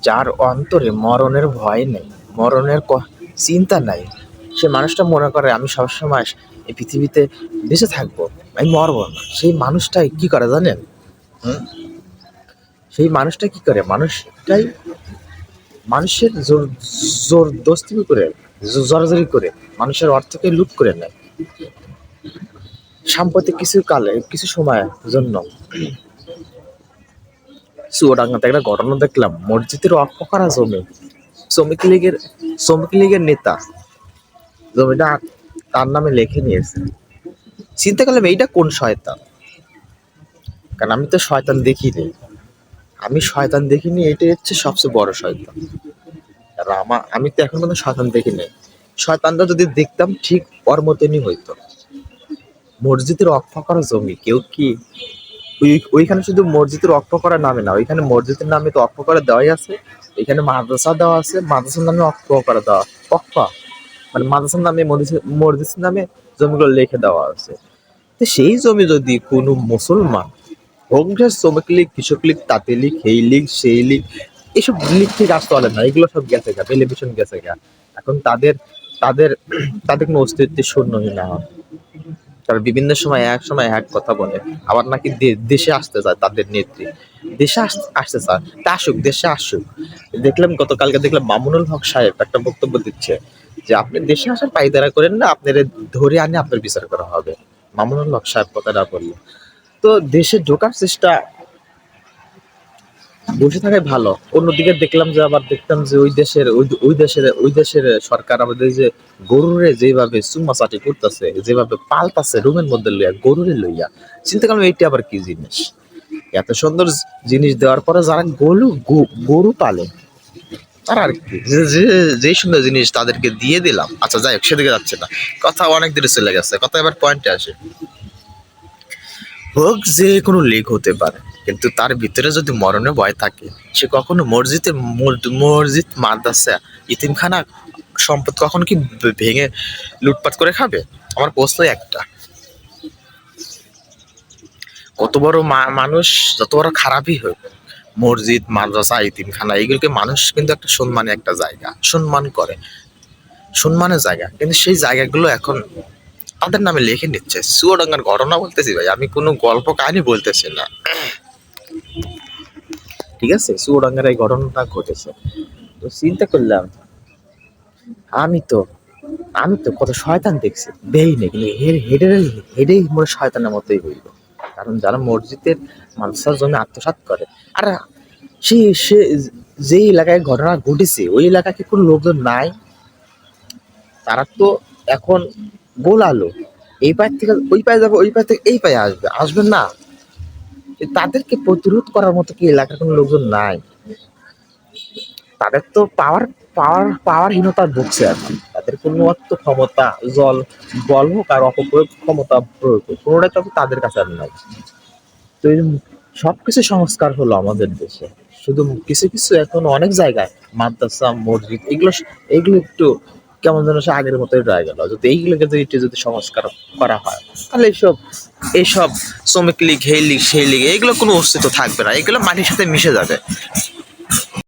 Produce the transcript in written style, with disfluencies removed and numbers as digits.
যার অন্তরে মরণের ভয় নেই, মরণের চিন্তা নাই, সে মানুষটা মনে করে আমি সবসময় এই পৃথিবীতে বেঁচে থাকবো, আমি মরবো না। সেই মানুষটাই কি করে জানেন? হুম? সেই মানুষটা কি করে? মানুষটাই মানুষের জোর দস্তি করে, জোরাজুরি করে মানুষের অর্থকে লুট করে নেয়। সাম্প্রতিক কিছু সময়ের জন্য চুয়াডাঙ্গাতে একটা ঘটনা দেখলাম। মসজিদের অক্ষ করা জমি, শ্রমিক লীগের নেতা জমিটা তার নামে লিখে নিয়েছে। চিন্তা করলাম এইটা কোন শয়তান? কারণ আমি তো শয়তান দেখিনি, এটাই হচ্ছে সবচেয়ে বড় শয়তান। আর আমি তো এখন পর্যন্ত শয়তান দেখিনি। শয়তানটা যদি দেখতাম ঠিক ওর মতনই হইতো। মসজিদের অক্ষ করা জমি, কেউ কি ওইখানে শুধু মসজিদের অক্ষ করা নামে না, ওইখানে মসজিদের নামে তো অক্ষ করা দেওয়াই আছে। এখানে মাদ্রাসা দেওয়া আছে, মাদ্রাসার নামে অক্ষ করা দেওয়া, অক্ষ মানে মাদ্রাসার নামে মসজিদের নামে জমিগুলো লিখে দেওয়া আছে। তো সেই জমি যদি কোনো মুসলমান, হোক শ্রমিক লীগ, কৃষক লীগ, তাঁতি লীগ, এই লীগ সেই লীগ, এসব লীগ ঠিক আর চলে না, এগুলো সব গেছে গা, টেলিভিশন গেছে গা। এখন তাদের তাদের তাদের কোনো অস্তিত্বের শূন্যই না হয়। তারা বিভিন্ন সময় এক কথা বলে, আবার নাকি দেশে আসতে চায় তাদের নেত্রী, দেশে আসতে চায়, তা আসুক, দেশে আসুক। গতকালকে দেখলাম মামুনুল হক সাহেব একটা বক্তব্য দিচ্ছে যে আপনি দেশে আসার পায়তারা করেন না, আপনার ধরে আনে আপনার বিচার করা হবে। মামুনুল হক সাহেব কথাটা বললো। তো দেশে ঢোকার চেষ্টা, বসে থাকাই ভালো। অন্যদিকে দেখতাম যে ওই দেশের সরকার আমাদের যে গরুরে যেভাবে চুম্মাচাটি করতেছে, যেভাবে পালতাছে রুমের মধ্যে লইয়া, গরুরে লইয়া। চিন্তা করলাম এইটা আবার কি জিনিস? এত সুন্দর জিনিস দেওয়ার পরে যারা গরু পালে, তারা আর কি যেই সুন্দর জিনিস তাদেরকে দিয়ে দিলাম। আচ্ছা যাই হোক, সেদিকে যাচ্ছে না, কথা অনেক দূরে চলে গেছে। কথা এবার পয়েন্টে আসে। হোক যে কোনো লীগ হতে পারে, কিন্তু তার ভিতরে যদি মরণের ভয় থাকে, সে কখনো মসজিদ, মাদ্রাসা, ইতিমখানা সম্পদ কখনো কি ভেঙে লুটপাট করে খাবে? আমার প্রশ্ন একটা। কত বড় মানুষ, যত বড় খারাপই হোক, মসজিদ, মাদ্রাসা, ইতিমখানা, এগুলোকে মানুষ কিন্তু একটা সম্মানের একটা জায়গা, সম্মান করে, সম্মানের জায়গা। কিন্তু সেই জায়গাগুলো এখন তাদের নামে লিখে নিচ্ছে। চুয়াডাঙ্গার ঘটনা বলতেছি ভাই, আমি কোনো গল্প কাহিনী বলতেছি না, ঠিক আছে? চুয়াডাঙ্গার এই ঘটনাটা ঘটেছে। তো চিন্তা করলাম, আমি তো কত শয়তান দেখছি, দেই নেই, কিন্তু হেডেই মনে শয়তানের মতোই হইল। কারণ যারা মসজিদের মাদ্রাসার জন্য আত্মসাৎ করে, আর সে যেই এলাকায় ঘটনা ঘটেছে ওই এলাকায় কি কোনো লোকজন নাই? তারা তো এখন গোলালো, এই পাশ থেকে ওই পায়ে যাবে, ওই পাশ থেকে এই পায়ে আসবেন না। তাদেরকে প্রতিরোধ করার মতো কি এলাকার কোনো লোকজন নাই? তাদের তো পাওয়ারহীনতা ভুগছে এখন। তাদের কোনো অর্থ ক্ষমতা, বল হোক আর অপপ্রয়োগ ক্ষমতা প্রয়োগ হোক, কোনোটাই তো তাদের কাছে আর নাই। তো এই সবকিছু সংস্কার হলো আমাদের দেশে, শুধু কিছু কিছু এখন অনেক জায়গায় মাদ্রাসা, মসজিদ, এগুলো একটু কেমন যেন সে আগের মতোই রয়ে গেল। যদি এইগুলোকে যদি সংস্কার করা হয়, তাহলে এইসব শ্রমিক লীগ, এই লীগ সেই লীগ, এগুলো কোনো অস্তিত্ব থাকবে না, এগুলো মাটির সাথে মিশে যাবে।